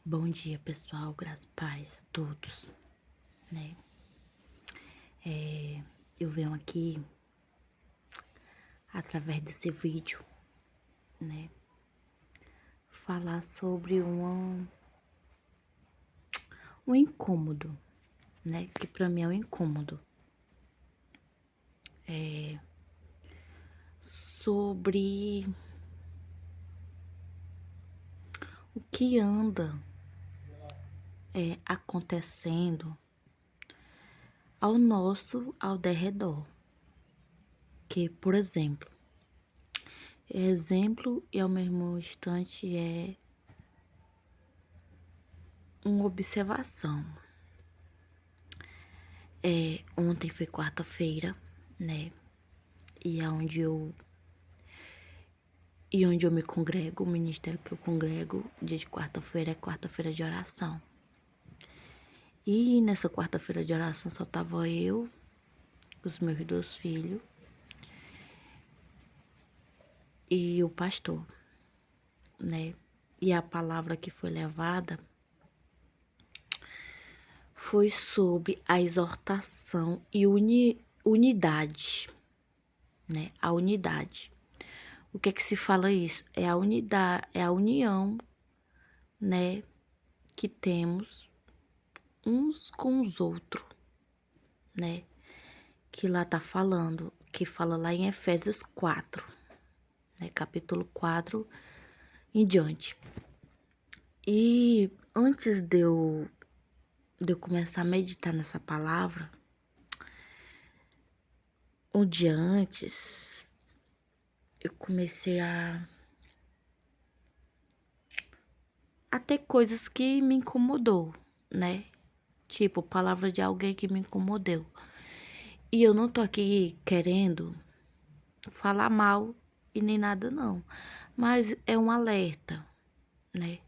Bom dia, pessoal, graças e paz a todos, né? Eu venho aqui, através desse vídeo, né, falar sobre um incômodo, né, que pra mim é um incômodo. Sobre o que anda acontecendo ao derredor. Que, por exemplo e ao mesmo instante é uma observação. Ontem foi quarta-feira, né? E onde eu me congrego, o ministério que eu congrego, dia de quarta-feira é quarta-feira de oração. E nessa quarta-feira de oração só tava eu, os meus 2 filhos e o pastor, né? E a palavra que foi levada foi sobre a exortação e unidade, né? A unidade. O que é que se fala isso? É a unidade, é a união, né, que temos uns com os outros, né? Que lá tá falando, que fala lá em Efésios 4, né? Capítulo 4 em diante. E antes de eu começar a meditar nessa palavra, um dia antes, eu comecei a ter coisas que me incomodou, né? Tipo, palavra de alguém que me incomodou. E eu não tô aqui querendo falar mal e nem nada não, mas é um alerta, né?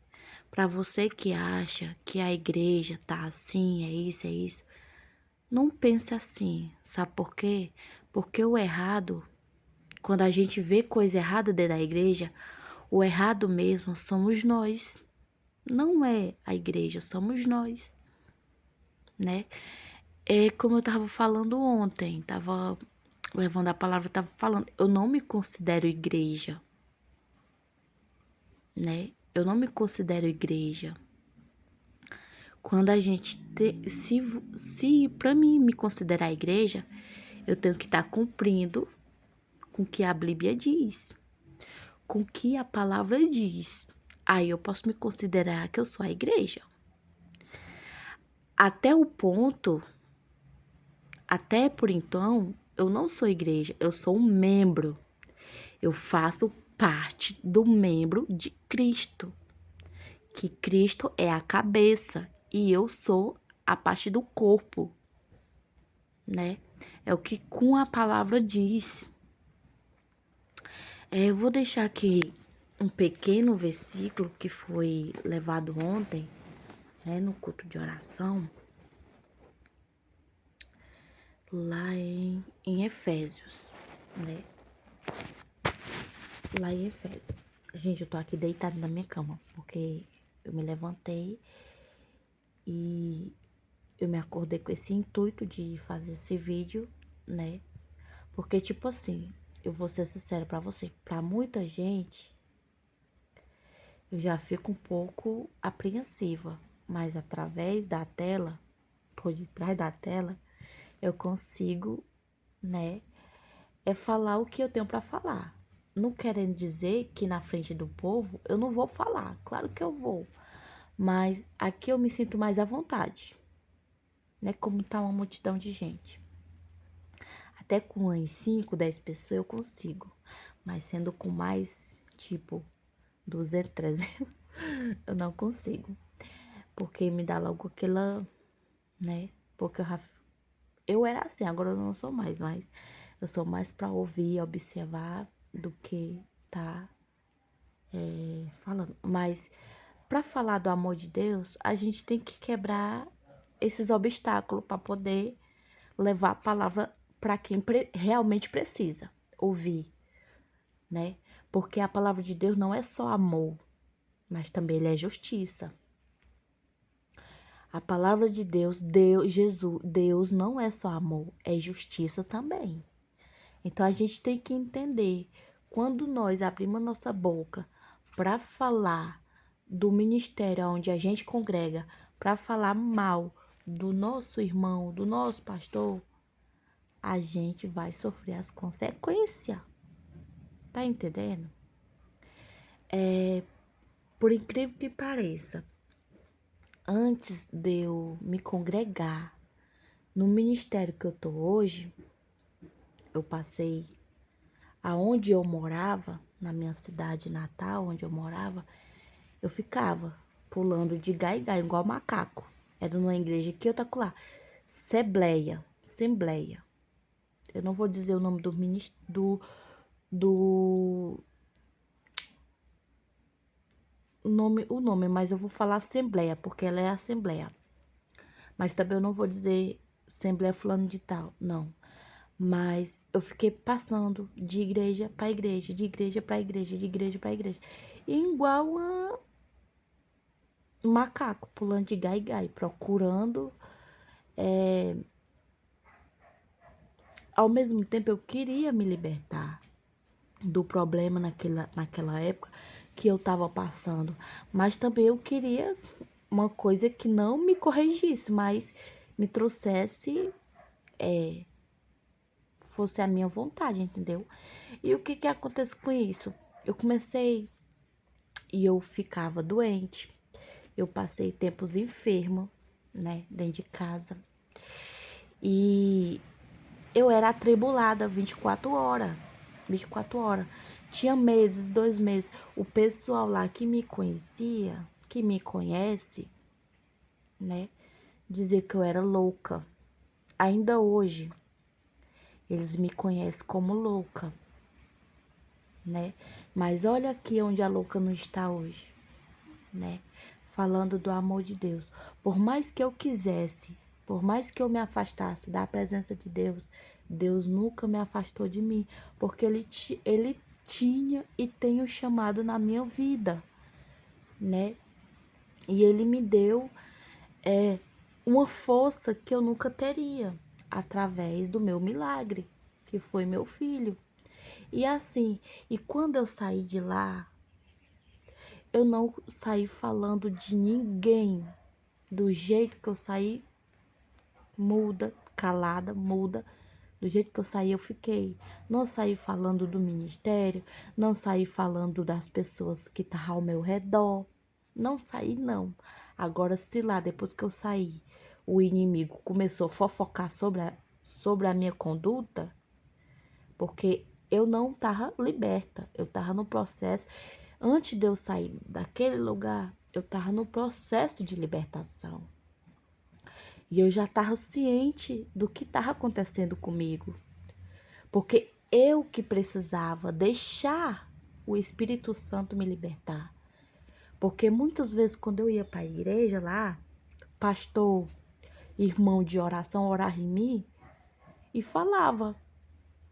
Para você que acha que a igreja tá assim, é isso, não pense assim, sabe por quê? Porque o errado, quando a gente vê coisa errada dentro da igreja, o errado mesmo somos nós. Não é a igreja, somos nós, né? É como eu tava falando ontem, tava levando a palavra, tava falando, eu não me considero igreja, né? Eu não me considero igreja. Quando a gente se para mim me considerar igreja, eu tenho que estar cumprindo com o que a Bíblia diz, com o que a palavra diz. Aí eu posso me considerar que eu sou a igreja. Até o ponto, até por então, eu não sou igreja, eu sou um membro. Eu faço parte do membro de Cristo, que Cristo é a cabeça e eu sou a parte do corpo, né? É o que com a palavra diz. Eu vou deixar aqui um pequeno versículo que foi levado ontem, né, no culto de oração, lá em Efésios, né? Lá em Efésios. Gente, eu tô aqui deitada na minha cama, porque eu me levantei e eu me acordei com esse intuito de fazer esse vídeo, né? Porque, tipo assim, eu vou ser sincera pra você, pra muita gente, eu já fico um pouco apreensiva, mas através da tela, por detrás da tela, eu consigo, né, falar o que eu tenho pra falar. Não querendo dizer que na frente do povo eu não vou falar, claro que eu vou, mas aqui eu me sinto mais à vontade, né, como tá uma multidão de gente. Até com umas 5, 10 pessoas eu consigo, mas sendo com mais, tipo, 200, 300, eu não consigo. Porque me dá logo aquela, né? Porque eu era assim, agora eu não sou mais, mas eu sou mais pra ouvir, observar do que tá falando. Mas pra falar do amor de Deus, a gente tem que quebrar esses obstáculos pra poder levar a palavra pra quem realmente precisa ouvir, né? Porque a palavra de Deus não é só amor, mas também ele é justiça. A palavra de Deus, Jesus, Deus não é só amor, é justiça também. Então a gente tem que entender, quando nós abrimos nossa boca para falar do ministério onde a gente congrega, para falar mal do nosso irmão, do nosso pastor, a gente vai sofrer as consequências. Tá entendendo? Por incrível que pareça, antes de eu me congregar no ministério que eu tô hoje, eu passei aonde eu morava, na minha cidade natal, onde eu morava, eu ficava pulando de gai em gai, igual macaco. Era numa igreja aqui, eu tava lá. Assembleia. Eu não vou dizer o nome do ministro, o nome, mas eu vou falar Assembleia, porque ela é Assembleia. Mas também eu não vou dizer Assembleia fulano de tal, não. Mas eu fiquei passando de igreja para igreja, de igreja para igreja, de igreja para igreja. E igual um macaco, pulando de gai em gai, procurando. Ao mesmo tempo, eu queria me libertar do problema naquela época que eu estava passando. Mas também eu queria uma coisa que não me corrigisse, mas me trouxesse, fosse a minha vontade, entendeu? E o que acontece com isso? Eu comecei e eu ficava doente. Eu passei tempos enferma, né, dentro de casa. E eu era atribulada 24 horas. 24 horas. Tinha meses, 2 meses. O pessoal lá que me conhecia, que me conhece, né, dizia que eu era louca. Ainda hoje, eles me conhecem como louca, né? Mas olha aqui onde a louca não está hoje, né? Falando do amor de Deus. Por mais que eu quisesse, por mais que eu me afastasse da presença de Deus, Deus nunca me afastou de mim, porque ele tinha e tem um chamado na minha vida, né? E ele me deu uma força que eu nunca teria, através do meu milagre, que foi meu filho. E assim, e quando eu saí de lá, eu não saí falando de ninguém do jeito que eu saí, muda, calada, muda. Do jeito que eu saí, eu fiquei. Não saí falando do ministério, não saí falando das pessoas que estavam ao meu redor. Não saí, não. Agora, se lá, depois que eu saí, o inimigo começou a fofocar sobre a minha conduta, porque eu não estava liberta, eu estava no processo. Antes de eu sair daquele lugar, eu estava no processo de libertação. E eu já estava ciente do que estava acontecendo comigo. Porque eu que precisava deixar o Espírito Santo me libertar. Porque muitas vezes quando eu ia para a igreja lá, pastor, irmão de oração, orar em mim, e falava,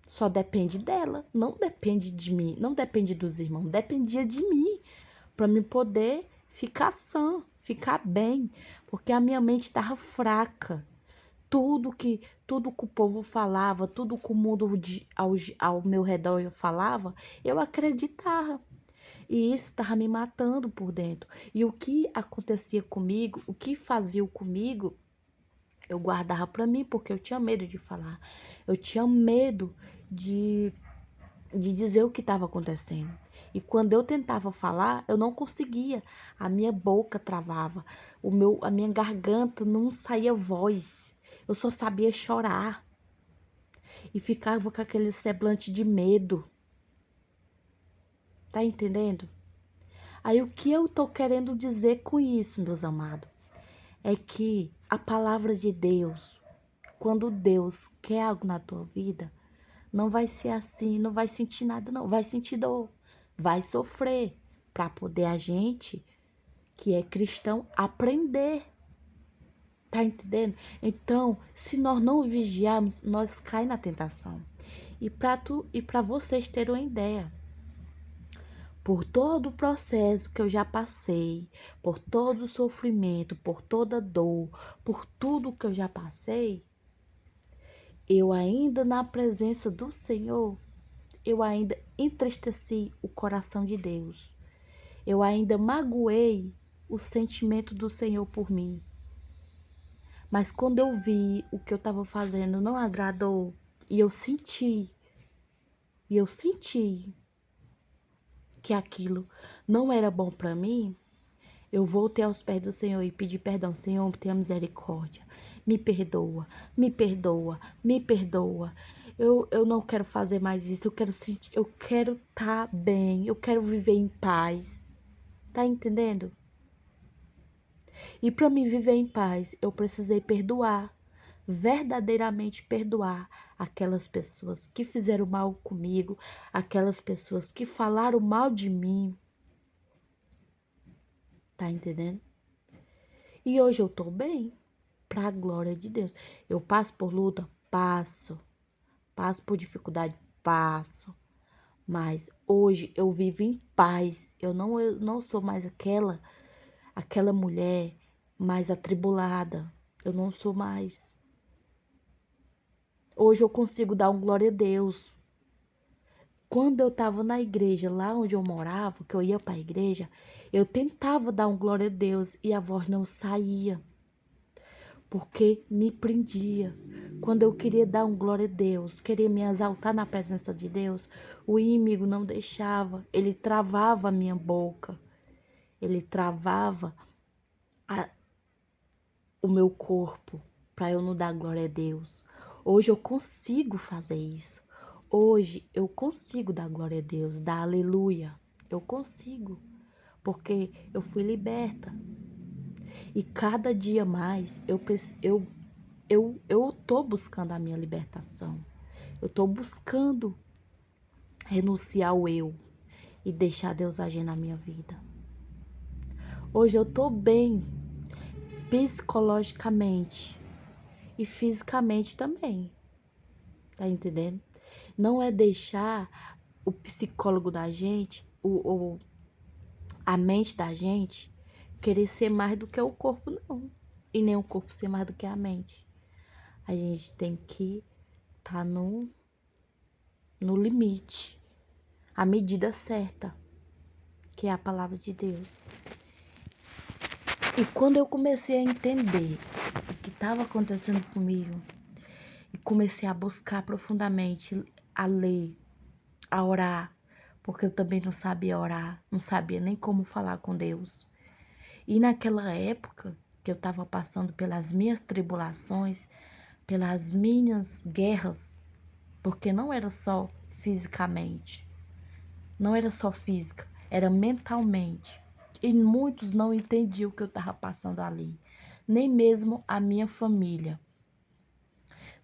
só depende dela, não depende de mim, não depende dos irmãos, dependia de mim, para me poder ficar sã, ficar bem, porque a minha mente estava fraca. Tudo que o povo falava, tudo que o mundo ao meu redor falava, eu acreditava. E isso estava me matando por dentro. E o que acontecia comigo, o que fazia comigo, eu guardava para mim, porque eu tinha medo de falar. Eu tinha medo de dizer o que estava acontecendo. E quando eu tentava falar, eu não conseguia. A minha boca travava, a minha garganta não saía voz. Eu só sabia chorar. E ficava com aquele semblante de medo. Tá entendendo? Aí o que eu tô querendo dizer com isso, meus amados, é que a palavra de Deus, quando Deus quer algo na tua vida, não vai ser assim, não vai sentir nada, não. Vai sentir dor, vai sofrer, para poder a gente, que é cristão, aprender. Tá entendendo? Então, se nós não vigiarmos, nós cai na tentação. E para vocês terem uma ideia, por todo o processo que eu já passei, por todo o sofrimento, por toda a dor, por tudo que eu já passei, eu ainda na presença do Senhor, eu ainda entristeci o coração de Deus. Eu ainda magoei o sentimento do Senhor por mim. Mas quando eu vi o que eu estava fazendo não agradou, e eu senti que aquilo não era bom para mim, eu voltei aos pés do Senhor e pedi perdão. Senhor, tenha misericórdia. Me perdoa, me perdoa, me perdoa. Eu não quero fazer mais isso. Eu quero estar bem. Eu quero viver em paz. Tá entendendo? E para me viver em paz, eu precisei perdoar. Verdadeiramente perdoar aquelas pessoas que fizeram mal comigo, aquelas pessoas que falaram mal de mim. Tá entendendo? E hoje eu tô bem, pra glória de Deus. Eu passo por luta? Passo. Passo por dificuldade? Passo. Mas hoje eu vivo em paz. Eu não sou mais aquela mulher mais atribulada. Eu não sou mais. Hoje eu consigo dar um glória a Deus. Quando eu tava na igreja, lá onde eu morava, que eu ia pra igreja, eu tentava dar um glória a Deus e a voz não saía. Porque me prendia. Quando eu queria dar um glória a Deus, queria me exaltar na presença de Deus, o inimigo não deixava, ele travava a minha boca, ele travava o meu corpo para eu não dar glória a Deus. Hoje eu consigo fazer isso. Hoje eu consigo dar glória a Deus, dar aleluia. Eu consigo, porque eu fui liberta. E cada dia mais eu tô buscando a minha libertação. Eu tô buscando renunciar ao eu e deixar Deus agir na minha vida. Hoje eu tô bem psicologicamente e fisicamente também. Tá entendendo? Não é deixar o psicólogo da gente, a mente da gente, querer ser mais do que o corpo, não. E nem o corpo ser mais do que a mente. A gente tem que estar no limite, a medida certa, que é a palavra de Deus. E quando eu comecei a entender o que estava acontecendo comigo, e comecei a buscar profundamente, a ler, a orar, porque eu também não sabia orar, não sabia nem como falar com Deus. E naquela época que eu estava passando pelas minhas tribulações, pelas minhas guerras, porque não era só fisicamente, não era só física, era mentalmente. E muitos não entendiam o que eu estava passando ali. Nem mesmo a minha família.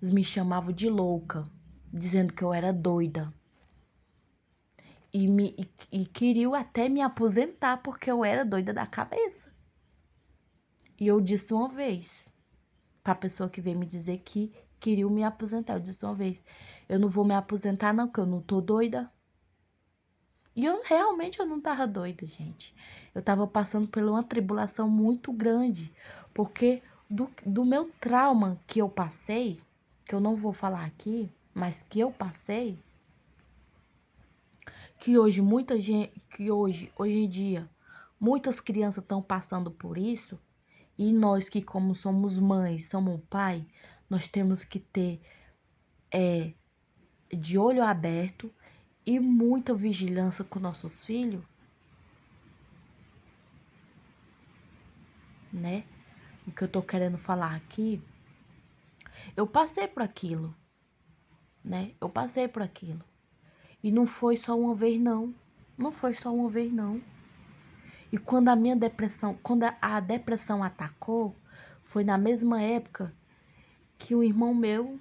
Eles me chamavam de louca, dizendo que eu era doida. E queriam até me aposentar porque eu era doida da cabeça. E eu disse uma vez, para a pessoa que veio me dizer que queriam me aposentar, eu disse uma vez, eu não vou me aposentar não, porque eu não tô doida. E eu realmente eu não tava doida, gente. Eu tava passando por uma tribulação muito grande, porque do meu trauma que eu passei, que eu não vou falar aqui, mas que eu passei, que hoje muita gente, hoje em dia, muitas crianças estão passando por isso, e nós que como somos mães, somos pai, nós temos que ter de olho aberto e muita vigilância com nossos filhos, né? O que eu tô querendo falar aqui, eu passei por aquilo, né? Eu passei por aquilo. E não foi só uma vez, não. Não foi só uma vez, não. E quando quando a depressão atacou, foi na mesma época que um irmão meu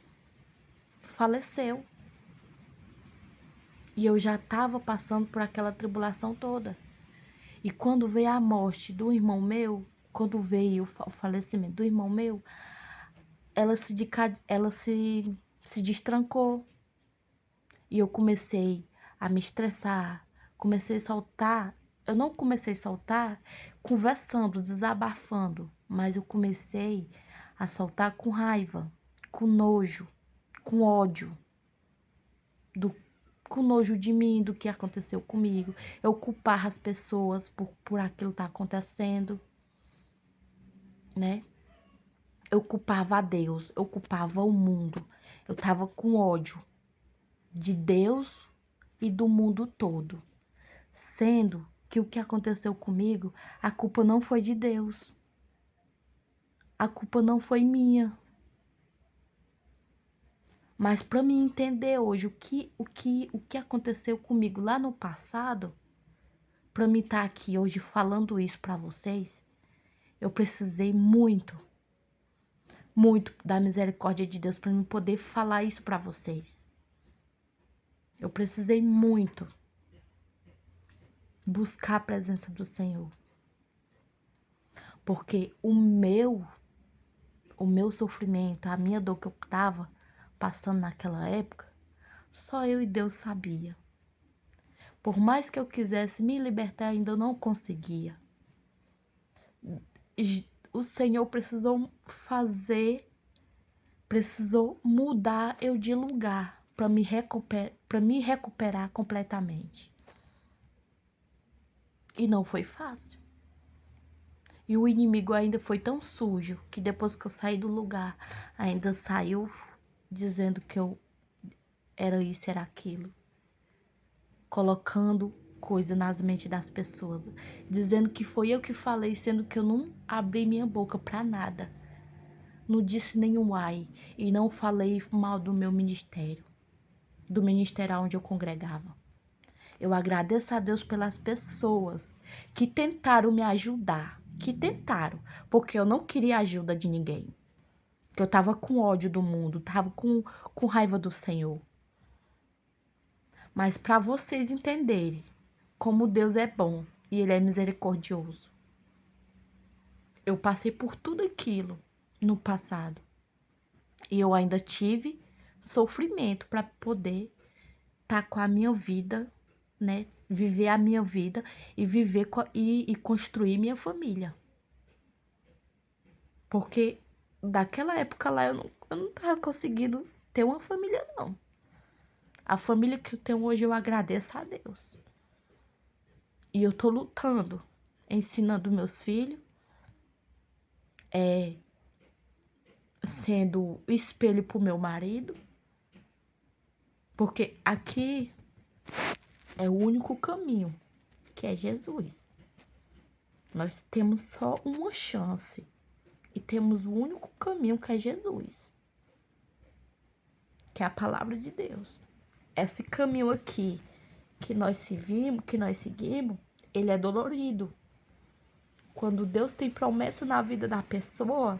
faleceu. E eu já estava passando por aquela tribulação toda. E quando veio a morte do irmão meu, quando veio o falecimento do irmão meu, ela se destrancou. E eu comecei a me estressar, Comecei a soltar, eu não comecei a soltar conversando, desabafando, mas eu comecei a soltar com raiva, com nojo, com ódio, do, com nojo de mim, do que aconteceu comigo. Eu culpar as pessoas por aquilo que tá acontecendo, né? Eu culpava a Deus, eu culpava o mundo. Eu tava com ódio de Deus e do mundo todo. Sendo que o que aconteceu comigo, a culpa não foi de Deus. A culpa não foi minha. Mas para mim entender hoje o que aconteceu comigo lá no passado, para mim estar aqui hoje falando isso para vocês, eu precisei muito da misericórdia de Deus para mim poder falar isso para vocês. Eu precisei muito buscar a presença do Senhor. Porque o meu sofrimento, a minha dor que eu tava passando naquela época, só eu e Deus sabia. Por mais que eu quisesse me libertar, ainda eu não conseguia. O Senhor precisou mudar eu de lugar para me recuperar completamente. E não foi fácil. E o inimigo ainda foi tão sujo que depois que eu saí do lugar, ainda saiu dizendo que eu era isso, era aquilo. Colocando coisa nas mentes das pessoas. Dizendo que foi eu que falei, sendo que eu não abri minha boca pra nada. Não disse nenhum ai. E não falei mal do meu ministério. Do ministério onde eu congregava. Eu agradeço a Deus pelas pessoas que tentaram me ajudar. Que tentaram. Porque eu não queria ajuda de ninguém. Porque eu tava com ódio do mundo. Tava com raiva do Senhor. Mas para vocês entenderem como Deus é bom e Ele é misericordioso. Eu passei por tudo aquilo no passado. E eu ainda tive sofrimento para poder estar com a minha vida, né? Viver a minha vida e viver e construir minha família. Porque daquela época lá eu não tava conseguindo ter uma família, não. A família que eu tenho hoje eu agradeço a Deus. E eu tô lutando, ensinando meus filhos, sendo espelho pro meu marido. Porque aqui é o único caminho, que é Jesus. Nós temos só uma chance. E temos o único caminho, que é Jesus. Que é a palavra de Deus. Esse caminho aqui que nós seguimos, ele é dolorido. Quando Deus tem promessa na vida da pessoa,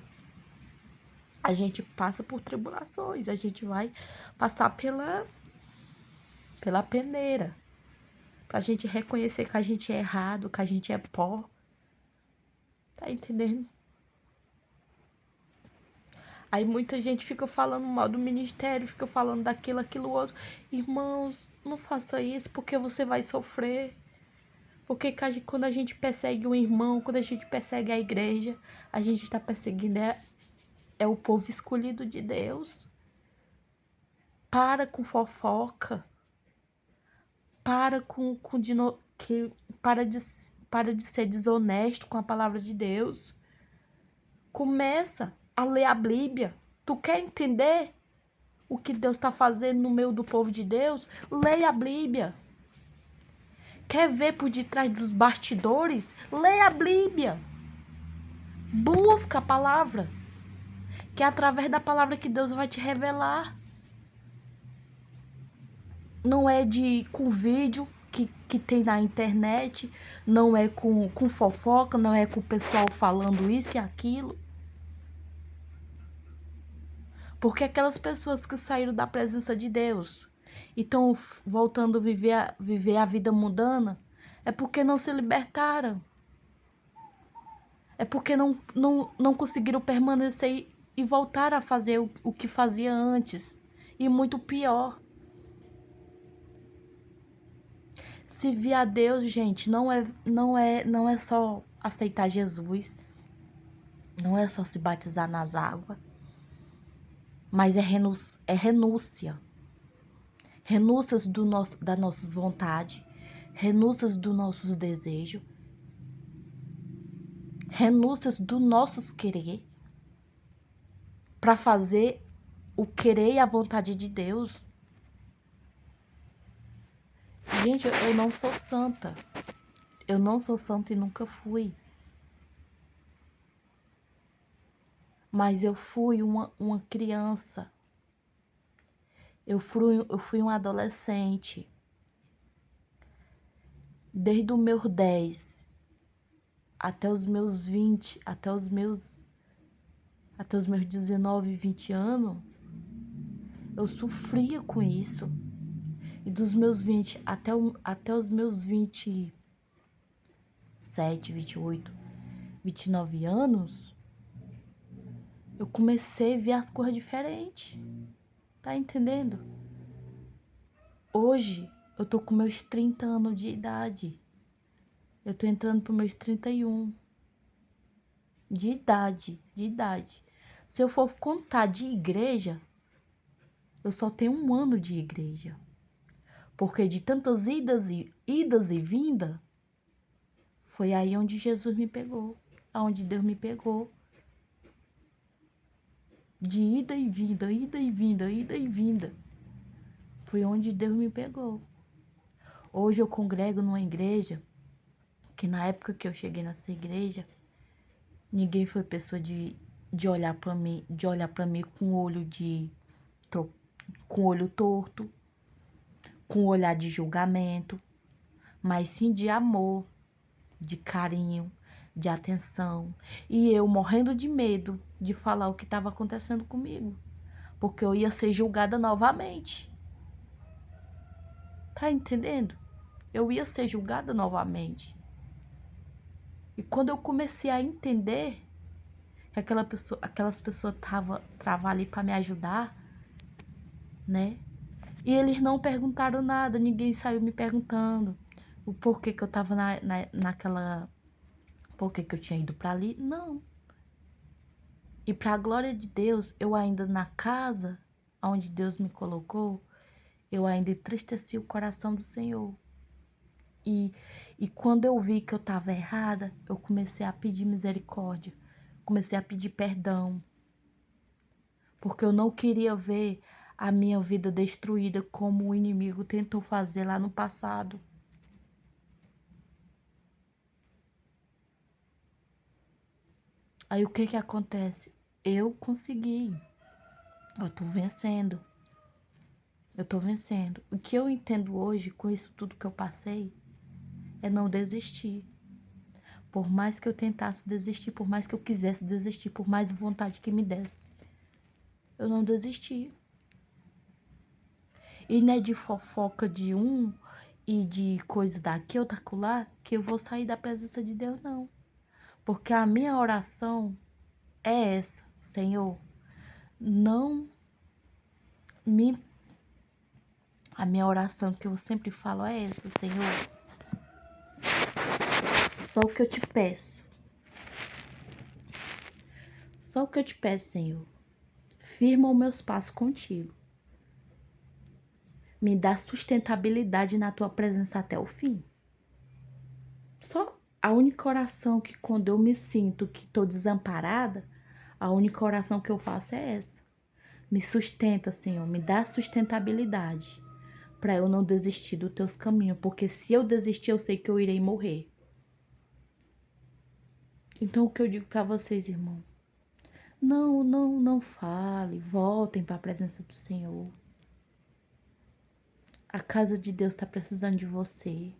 a gente passa por tribulações, a gente vai passar pela peneira, pra gente reconhecer que a gente é errado, que a gente é pó. Tá entendendo? Aí muita gente fica falando mal do ministério, fica falando daquilo, aquilo outro. Irmãos, não faça isso porque você vai sofrer. Porque quando a gente persegue um irmão, quando a gente persegue a igreja, a gente está perseguindo é o povo escolhido de Deus. Para com fofoca. Para para de ser desonesto com a palavra de Deus. Começa a ler a Bíblia. Tu quer entender o que Deus está fazendo no meio do povo de Deus? Leia a Bíblia. Quer ver por detrás dos bastidores? Leia a Bíblia. Busca a palavra. Que é através da palavra que Deus vai te revelar. Não é com vídeo que tem na internet. Não é com fofoca. Não é com o pessoal falando isso e aquilo. Porque aquelas pessoas que saíram da presença de Deus e estão voltando a viver a vida mundana, é porque não se libertaram. É porque não conseguiram permanecer e voltar a fazer o que fazia antes. E muito pior. Servir a Deus, gente, não é só aceitar Jesus, não é só se batizar nas águas, mas é renúncia. Renúncias das nossas vontades, renúncias dos nossos desejos, renúncias dos nossos querer, para fazer o querer e a vontade de Deus. Gente, eu não sou santa. Eu não sou santa e nunca fui. Mas eu fui uma criança. Eu fui um adolescente. Desde os meus 10 até os meus 20, até os meus 19, 20 anos, eu sofria com isso. E dos meus 20 até os meus 27, 28, 29 anos, eu comecei a ver as coisas diferentes. Tá entendendo? Hoje, eu tô com meus 30 anos de idade. Eu tô entrando pros meus 31. De idade. Se eu for contar de igreja, eu só tenho 1 ano de igreja. Porque de tantas idas e vindas, foi aí onde Jesus me pegou. Aonde Deus me pegou. De ida e vinda, ida e vinda, ida e vinda. Foi onde Deus me pegou. Hoje eu congrego numa igreja que na época que eu cheguei nessa igreja, ninguém foi pessoa de olhar para mim com olho torto, com olhar de julgamento, mas sim de amor, de carinho, de atenção. E eu morrendo de medo de falar o que estava acontecendo comigo, porque eu ia ser julgada novamente. Tá entendendo? Eu ia ser julgada novamente. E quando eu comecei a entender que aquelas pessoas estavam ali para me ajudar, né? E eles não perguntaram nada, ninguém saiu me perguntando o porquê que eu tava naquela... Porquê que eu tinha ido para ali? Não. E para a glória de Deus, eu ainda na casa onde Deus me colocou, eu ainda entristeci o coração do Senhor. E quando eu vi que eu estava errada, eu comecei a pedir misericórdia. Comecei a pedir perdão. Porque eu não queria ver a minha vida destruída como o inimigo tentou fazer lá no passado. Aí o que que acontece? Eu consegui. Eu tô vencendo. Eu tô vencendo. O que eu entendo hoje com isso tudo que eu passei é não desistir. Por mais que eu tentasse desistir, por mais que eu quisesse desistir, por mais vontade que me desse, eu não desisti. E não é de fofoca de um e de coisa daqui ou daquela que eu vou sair da presença de Deus, não. Porque a minha oração é essa: Senhor, não me... A minha oração que eu sempre falo é essa: Senhor, só o que eu te peço. Só o que eu te peço, Senhor. Firma os meus passos contigo. Me dá sustentabilidade na tua presença até o fim. Só a única oração que quando eu me sinto que estou desamparada, a única oração que eu faço é essa. Me sustenta, Senhor, me dá sustentabilidade para eu não desistir dos teus caminhos, porque se eu desistir, eu sei que eu irei morrer. Então o que eu digo para vocês, irmão? Não fale, voltem para a presença do Senhor. A casa de Deus está precisando de você.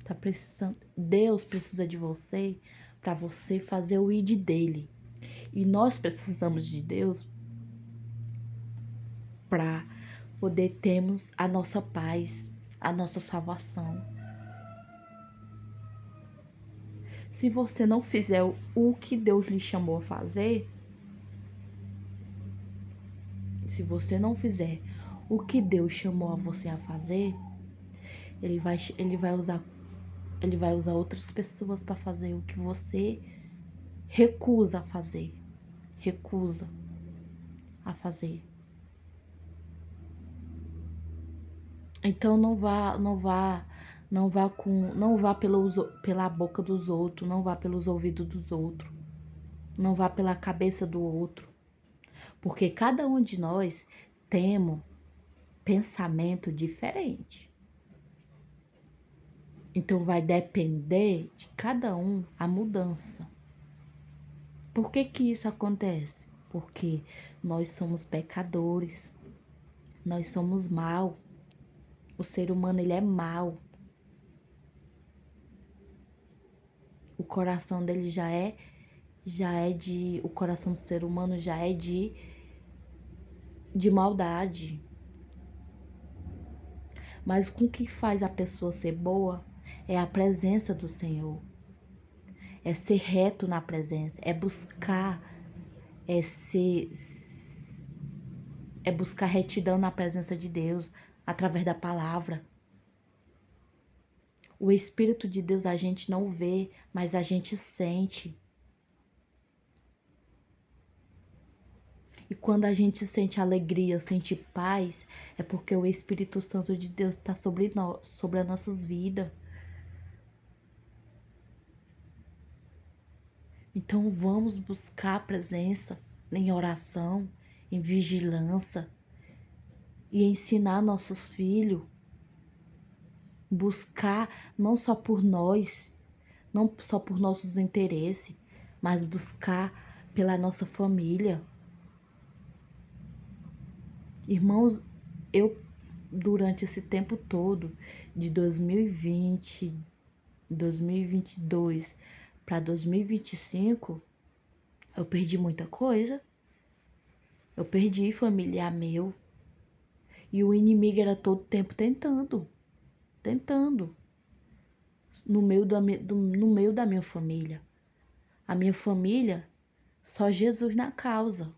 Tá precisando, Deus precisa de você para você fazer o ID dele. E nós precisamos de Deus para poder termos a nossa paz, a nossa salvação. Se você não fizer o que Deus lhe chamou a fazer, se você não fizer o que Deus chamou a você a fazer, ele vai usar outras pessoas para fazer o que você recusa a fazer. Recusa a fazer. Então não vá pela boca dos outros, não vá pelos ouvidos dos outros, não vá pela cabeça do outro, porque cada um de nós temos pensamento diferente. Então vai depender de cada um a mudança. Por que que isso acontece? Porque nós somos pecadores, nós somos mal. O ser humano, ele é mau. O coração dele o coração do ser humano já é de maldade. Mas o que faz a pessoa ser boa é a presença do Senhor. É ser reto na presença, é buscar retidão na presença de Deus através da palavra. O Espírito de Deus a gente não vê, mas a gente sente. E quando a gente sente alegria, sente paz, é porque o Espírito Santo de Deus está sobre nós, sobre as nossas vidas. Então vamos buscar a presença em oração, em vigilância e ensinar nossos filhos. Buscar não só por nós, não só por nossos interesses, mas buscar pela nossa família. Irmãos, eu durante esse tempo todo, de 2020, 2022 para 2025, eu perdi muita coisa. Eu perdi familiar meu. E o inimigo era todo tempo tentando. No meio da minha família. A minha família, só Jesus na causa.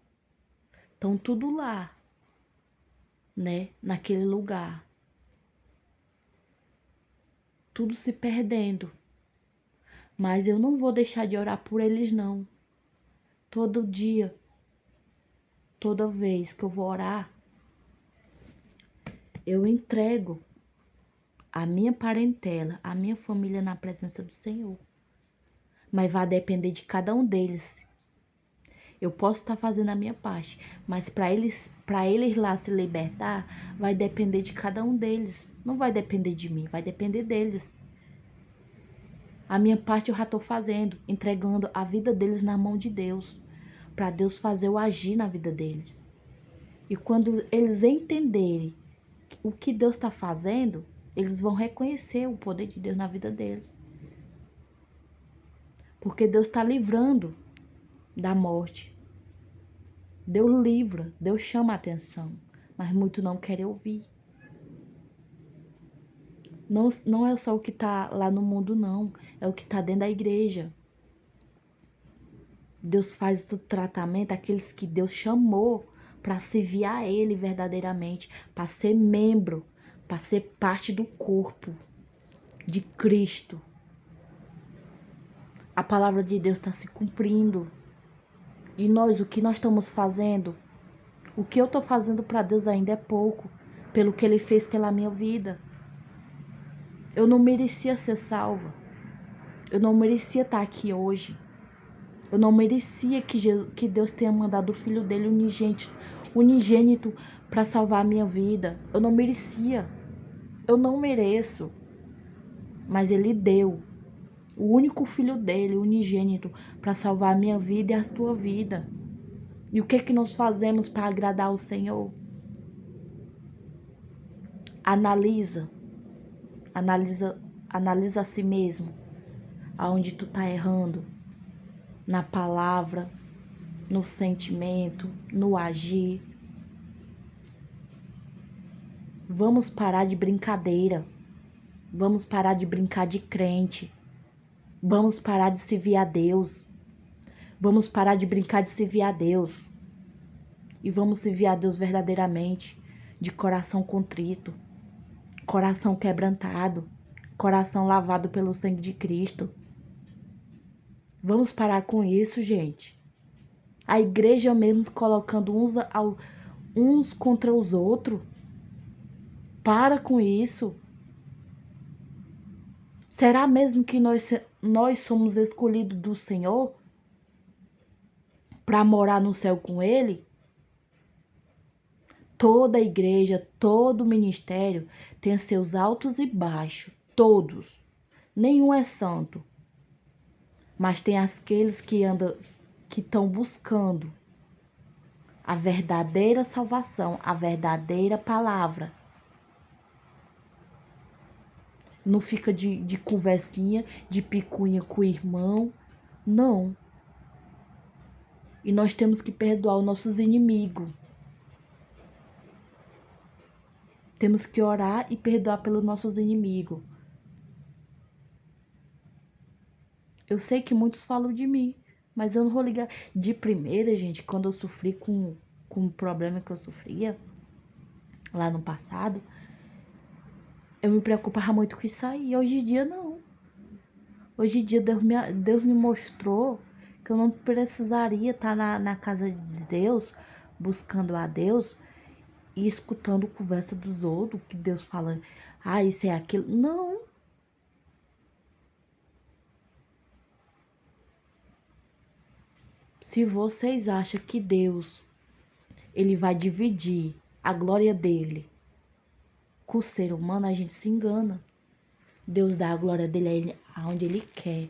Então tudo lá, né? Naquele lugar. Tudo se perdendo. Mas eu não vou deixar de orar por eles, não. Todo dia, toda vez que eu vou orar, eu entrego a minha parentela, a minha família na presença do Senhor. Mas vai depender de cada um deles. Eu posso estar fazendo a minha parte, mas para eles lá se libertar, vai depender de cada um deles. Não vai depender de mim, vai depender deles. A minha parte eu já estou fazendo, entregando a vida deles na mão de Deus, para Deus fazer o agir na vida deles. E quando eles entenderem o que Deus está fazendo, eles vão reconhecer o poder de Deus na vida deles. Porque Deus está livrando da morte. Deus livra, Deus chama a atenção, mas muitos não querem ouvir. Não é só o que está lá no mundo, não. É o que está dentro da igreja. Deus faz o tratamento àqueles que Deus chamou para servir a Ele verdadeiramente, para ser membro, para ser parte do corpo de Cristo. A palavra de Deus está se cumprindo. E nós, o que nós estamos fazendo? O que eu estou fazendo para Deus ainda é pouco, pelo que Ele fez pela minha vida. Eu não merecia ser salva. Eu não merecia estar aqui hoje. Eu não merecia que Deus tenha mandado o Filho dele unigênito para salvar a minha vida. Eu não merecia. Eu não mereço. Mas Ele deu o único Filho dele, unigênito, para salvar a minha vida e a tua vida. E o que é que nós fazemos para agradar ao Senhor? Analisa a si mesmo, aonde tu tá errando, na palavra, no sentimento, no agir. Vamos parar de brincadeira, vamos parar de brincar de crente, vamos parar de servir a Deus, vamos parar de brincar de servir a Deus e vamos servir a Deus verdadeiramente. de coração contrito, coração quebrantado, coração lavado pelo sangue de Cristo. Vamos parar com isso, gente. A igreja mesmo colocando uns contra os outros. Para com isso. Será mesmo que nós somos escolhidos do Senhor para morar no céu com Ele? Toda igreja, todo ministério tem seus altos e baixos. Todos. Nenhum é santo. Mas tem aqueles que estão buscando a verdadeira salvação, a verdadeira palavra. Não fica de conversinha, de picuinha com o irmão. Não. E nós temos que perdoar os nossos inimigos. Temos que orar e perdoar pelos nossos inimigos. Eu sei que muitos falam de mim, mas eu não vou ligar. De primeira, gente, quando eu sofri com o problema que eu sofria lá no passado, eu me preocupava muito com isso aí. Hoje em dia, não. Hoje em dia, Deus me mostrou que eu não precisaria estar na casa de Deus, buscando a Deus e escutando conversa dos outros, que Deus fala, isso é aquilo. Não. Se vocês acham que Deus, ele vai dividir a glória dele com o ser humano, a gente se engana. Deus dá a glória dele aonde ele quer.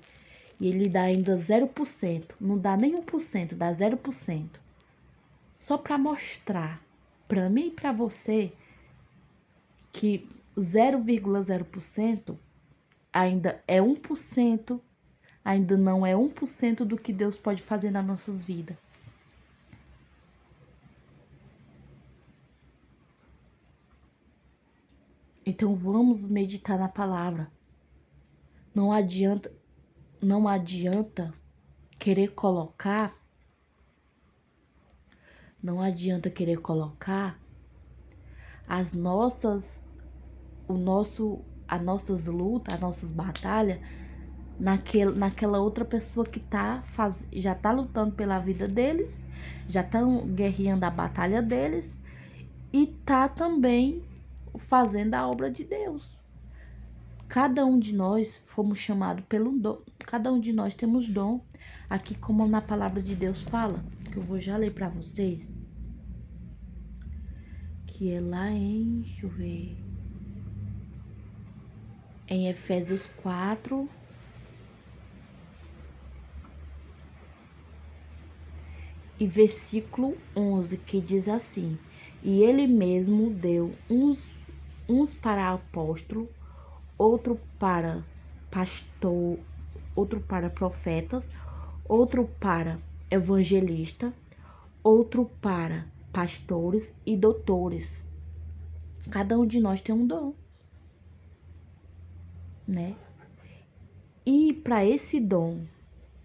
E ele dá ainda 0%. Não dá nem 1%, dá 0%. Só para mostrar para mim e para você que 0,0% ainda é 1%, ainda não é 1% do que Deus pode fazer nas nossas vidas. Então vamos meditar na palavra. Não adianta querer colocar as nossas lutas, as nossas batalhas naquela outra pessoa que já tá lutando pela vida deles, já estão guerreando a batalha deles e tá também fazendo a obra de Deus. Cada um de nós fomos chamados pelo dom. Cada um de nós temos dom. Aqui como na palavra de Deus fala, que eu vou já ler para vocês. Que é lá deixa eu ver. Em Efésios 4. E versículo 11, que diz assim: E ele mesmo deu uns para apóstolo, outro para pastor, outro para profetas, outro para evangelista, outro para pastores e doutores. Cada um de nós tem um dom, né? E para esse dom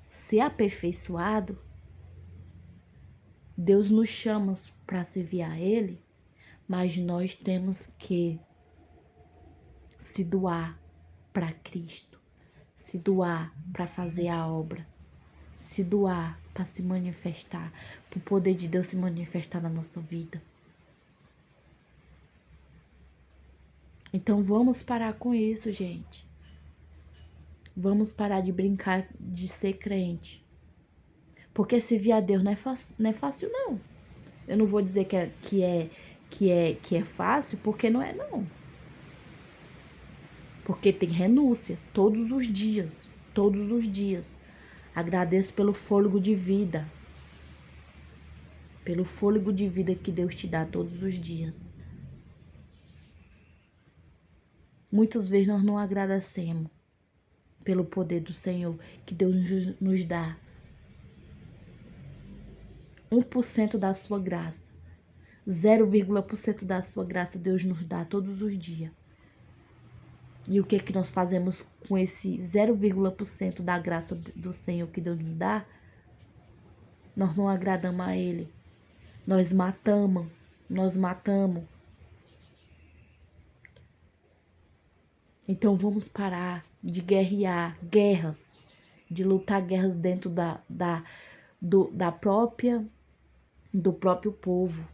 ser aperfeiçoado, Deus nos chama para servir a Ele, mas nós temos que se doar para Cristo, se doar para fazer a obra, se doar para se manifestar, para o poder de Deus se manifestar na nossa vida. Então vamos parar com isso, gente. Vamos parar de brincar de ser crente. Porque servir a Deus não é fácil, não. Eu não vou dizer que é fácil, porque não é, não. Porque tem renúncia todos os dias. Todos os dias. Agradeço pelo fôlego de vida. Pelo fôlego de vida que Deus te dá todos os dias. Muitas vezes nós não agradecemos pelo poder do Senhor que Deus nos dá. 1% da sua graça. 0,1% da sua graça Deus nos dá todos os dias. E o que é que nós fazemos com esse 0,1% da graça do Senhor que Deus nos dá? Nós não agradamos a Ele. Nós matamos. Então vamos parar de guerrear guerras, de lutar guerras dentro do próprio povo.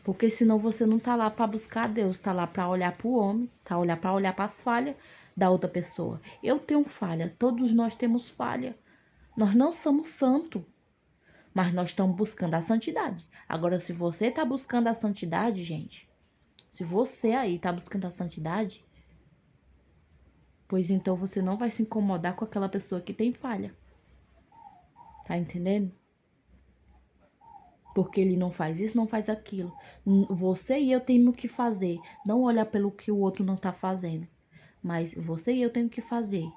Porque senão você não tá lá para buscar Deus, tá lá para olhar para o homem, tá para olhar para as falhas da outra pessoa. Eu tenho falha, todos nós temos falha. Nós não somos santos, mas nós estamos buscando a santidade. Agora, se você tá buscando a santidade, gente, se você aí tá buscando a santidade, pois então você não vai se incomodar com aquela pessoa que tem falha. Tá entendendo? Porque ele não faz isso, não faz aquilo. Você e eu temos que fazer. Não olhar pelo que o outro não tá fazendo. Mas você e eu temos que fazer.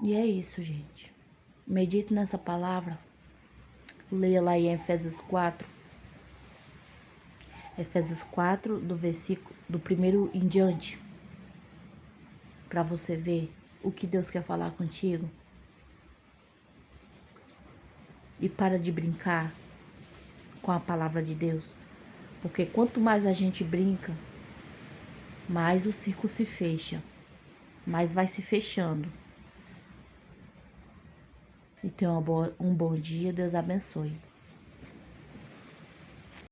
E é isso, gente. Medite nessa palavra. Leia lá em Efésios 4. Efésios 4, do versículo do primeiro em diante. Para você ver o que Deus quer falar contigo. E para de brincar com a palavra de Deus. Porque quanto mais a gente brinca, mais o circo se fecha. Mais vai se fechando. E tenha um bom dia. Deus abençoe.